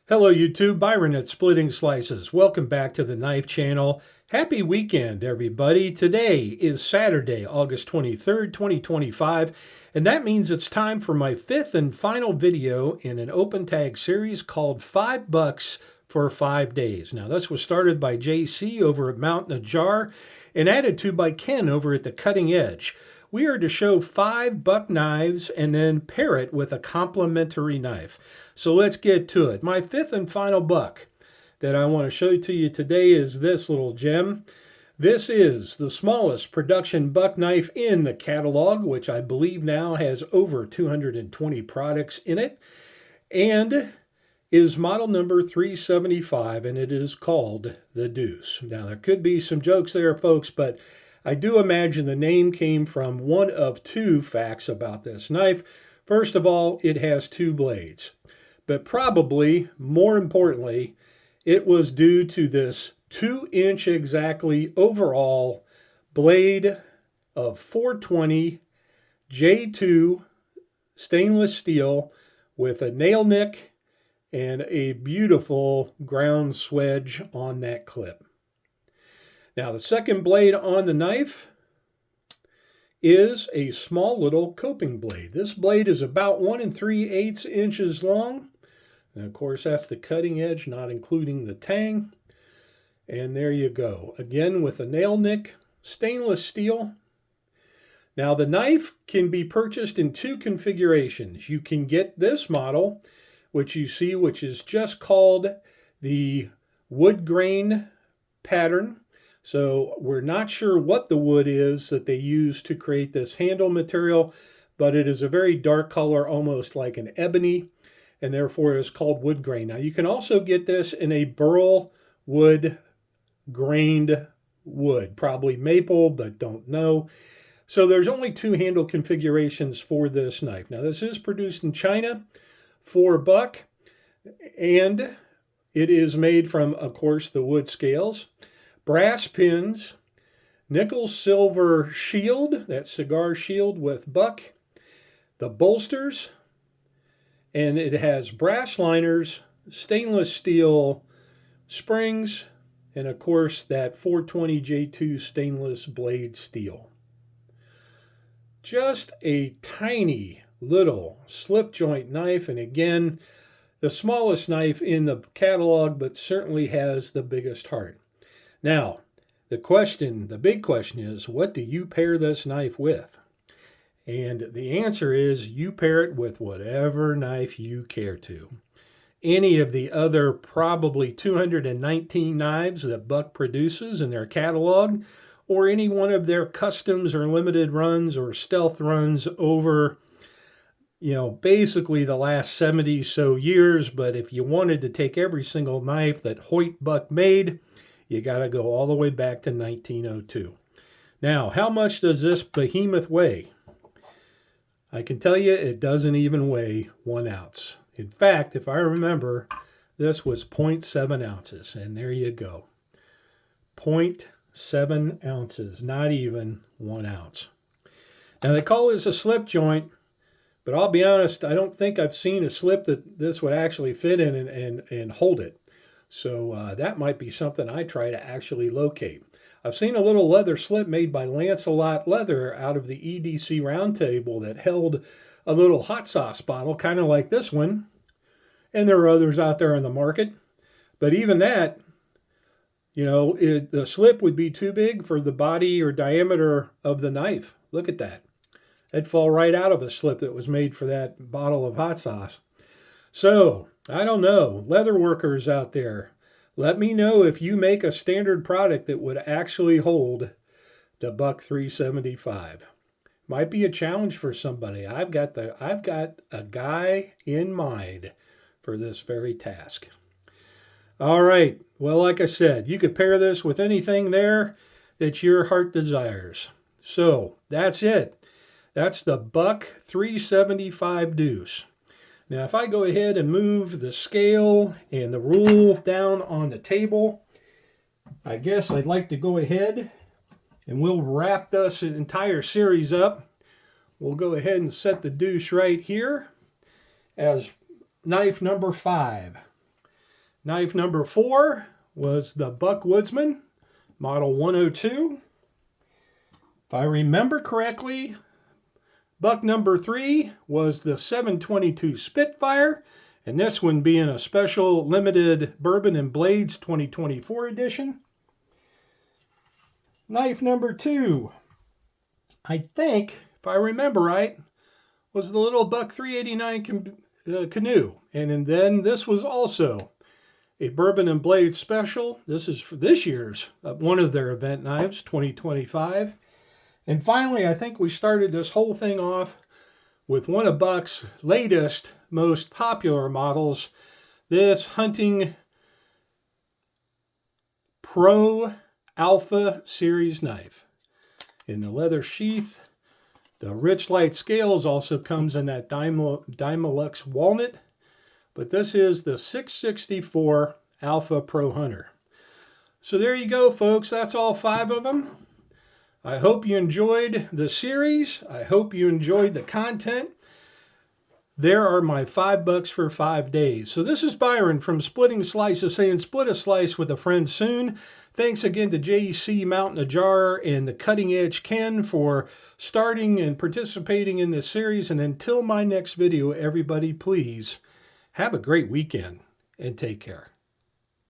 Hello YouTube, Byron at Splitting Slices. Welcome back to the Knife Channel. Happy weekend, everybody. Today is Saturday, August 23rd, 2025, and that means it's time for my fifth and final video in an open tag series called $5 for 5 days. Now, this was started by JC over at Mountain Jar and added to by Ken over at the Cutting Edge. We are to show 5 buck knives and then pair it with a complementary knife. So let's get to it. My fifth and final buck that I want to show to you today is this little gem. This is the smallest production buck knife in the catalog, which I believe now has over 220 products in it, and is model number 375, and it is called the Deuce. Now, there could be some jokes there, folks, but I do imagine the name came from one of two facts about this knife. First of all, it has 2 blades, but probably more importantly, it was due to this 2-inch exactly overall blade of 420 J2 stainless steel with a nail nick and a beautiful ground swedge on that clip. Now, the second blade on the knife is a small little coping blade. This blade is about 1 3/8 inches long. And of course, that's the cutting edge, not including the tang. And there you go. Again, with a nail nick, stainless steel. Now, the knife can be purchased in 2 configurations. You can get this model, which you see, which is just called the woodgrain pattern. So we're not sure what the wood is that they use to create this handle material, but it is a very dark color, almost like an ebony, and therefore is called wood grain. Now, you can also get this in a burl wood grained wood, probably maple, but don't know. So there's only 2 handle configurations for this knife. Now, this is produced in China for buck, and it is made from, of course, the wood scales. Brass pins, nickel silver shield, that cigar shield with buck, the bolsters, and it has brass liners, stainless steel springs, and of course that 420 J2 stainless blade steel. Just a tiny little slip joint knife, and again, the smallest knife in the catalog, but certainly has the biggest heart. Now, the big question is, what do you pair this knife with? And the answer is you pair it with whatever knife you care to. Any of the other probably 219 knives that Buck produces in their catalog, or any one of their customs or limited runs or stealth runs over, basically the last 70 so years. But if you wanted to take every single knife that Hoyt Buck made, you got to go all the way back to 1902. Now, how much does this behemoth weigh? I can tell you it doesn't even weigh 1 ounce. In fact, if I remember, this was 0.7 ounces, and there you go. 0.7 ounces, not even 1 ounce. Now, they call this a slip joint, but I'll be honest, I don't think I've seen a slip that this would actually fit in and hold it. So that might be something I try to actually locate. I've seen a little leather slip made by Lancelot Leather out of the EDC Roundtable that held a little hot sauce bottle, kind of like this one. And there are others out there in the market. But even that, the slip would be too big for the body or diameter of the knife. Look at that. It'd fall right out of a slip that was made for that bottle of hot sauce. So, I don't know, leather workers out there, let me know if you make a standard product that would actually hold the Buck 375. Might be a challenge for somebody. I've got a guy in mind for this very task. All right, well, like I said, you could pair this with anything there that your heart desires. So, that's it. That's the Buck 375 Deuce. Now, if I go ahead and move the scale and the rule down on the table, I guess I'd like to go ahead and we'll wrap this entire series up. We'll go ahead and set the Deuce right here as knife number 5. Knife number 4 was the Buck Woodsman, model 102. If I remember correctly, buck number 3 was the 722 Spitfire, and this one being a special limited Bourbon and Blades 2024 edition. Knife number 2, I think, if I remember right, was the little Buck 389 Canoe. And then this was also a Bourbon and Blades special. This is for this year's, one of their event knives, 2025. And finally, I think we started this whole thing off with one of Buck's latest, most popular models, this Hunting Pro Alpha Series knife. In the leather sheath, the rich light scales also comes in that Dymalux walnut, but this is the 664 Alpha Pro Hunter. So there you go, folks. That's all 5 of them. I hope you enjoyed the series. I hope you enjoyed the content. There are my $5 for 5 days. So this is Byron from Splitting Slices saying split a slice with a friend soon. Thanks again to JC Mountain Ajar and the Cutting Edge Ken for starting and participating in this series. And until my next video, everybody, please have a great weekend and take care.